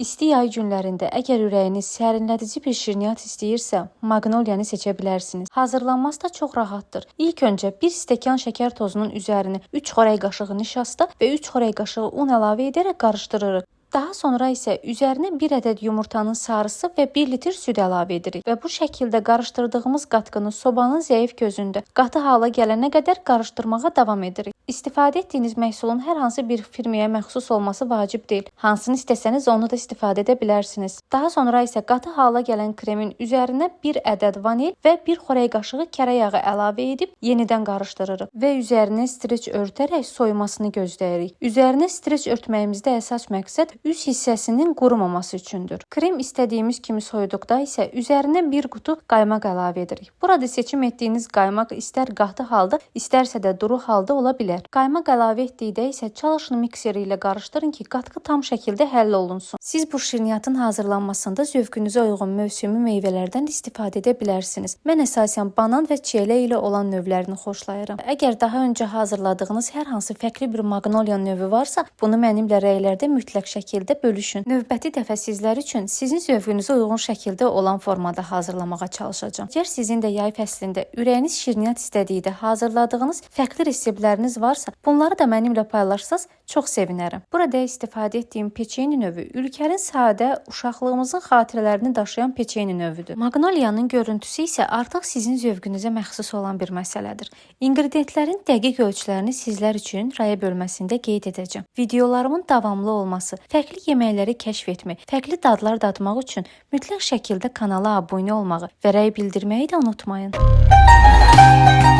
İsti yay günlərində əgər ürəyiniz sərinlədici bir şirniyyat istəyirsə, Magnoliyanı seçə bilərsiniz. Hazırlanması da çox rahatdır. İlk öncə 1 stəkan şəkər tozunun üzərinə 3 xörək qaşığı nişasta və 3 xörək qaşığı un əlavə edərək qarışdırırıq. Daha sonra isə üzərinə 1 ədəd yumurtanın sarısı və 1 litr süd əlavə edirik və bu şəkildə qarışdırdığımız qatqını sobanın zəif gözündə qatı hala gələnə qədər qarışdırmağa davam edirik. İstifadə etdiyiniz məhsulun hər hansı bir firmaya məxsus olması vacib deyil. Hansını istəsəniz onu da istifadə edə bilərsiniz. Daha sonra isə qatı hala gələn kremin üzərinə 1 ədəd vanil və 1 xörək qaşığı kərə yağı əlavə edib yenidən qarışdırırıq və üzərinə streç örtərək soyumasını gözləyirik. Üzərinə streç örtməyimizdə əsas məqsəd üst hissəsinin qurumaması üçündür. Krem istədiyimiz kimi soyuduqda isə üzərinə 1 qutu qaymaq əlavə edirik. Burada seçim etdiyiniz qaymaq istər qatı halda, istərsə də duru halda ola bilər. Qaymaq əlavə etdikdə isə çalışın mikseri ilə qarışdırın ki, qatqı tam şəkildə həll olunsun. Siz bu şirniyyatın hazırlanmasında zövqünüzə uyğun mövsümi meyvələrdən istifadə edə bilərsiniz. Mən əsasən banan və çiyələk ilə olan növlərini xoşlayıram. Əgər daha öncə hazırladığınız hər hansı fərqli bir Magnolia növü varsa, bunu mənimlə rəylərdə mütləq şəkildə bölüşün. Növbəti dəfə sizlər üçün sizin zövqünüzə uyğun şəkildə olan formada hazırlamağa çalışacağam. Əgər sizin də yay fəslində ürəyiniz şirniyyat istədikdə hazırladığınız fərqli reseptləriniz varsa, bunları da mənimlə paylaşsaz çox sevinərəm. Burada istifadə etdiyim peçeni növü Ülkərin sadə, uşaqlığımızın xatirələrini daşıyan peçeni növüdür. Magnoliyanın görüntüsü isə artıq sizin zövqünüzə məxsus olan bir məsələdir. İnqridiyentlərin dəqiq ölçülərini sizlər üçün raya bölməsində qeyd edəcəm. Videolarımın davamlı olması, fərqli yeməkləri kəşf etmək, fərqli dadlar dadmaq üçün mütləq şəkildə kanala abunə olmağı və rəy bildirməyi də unutmayın.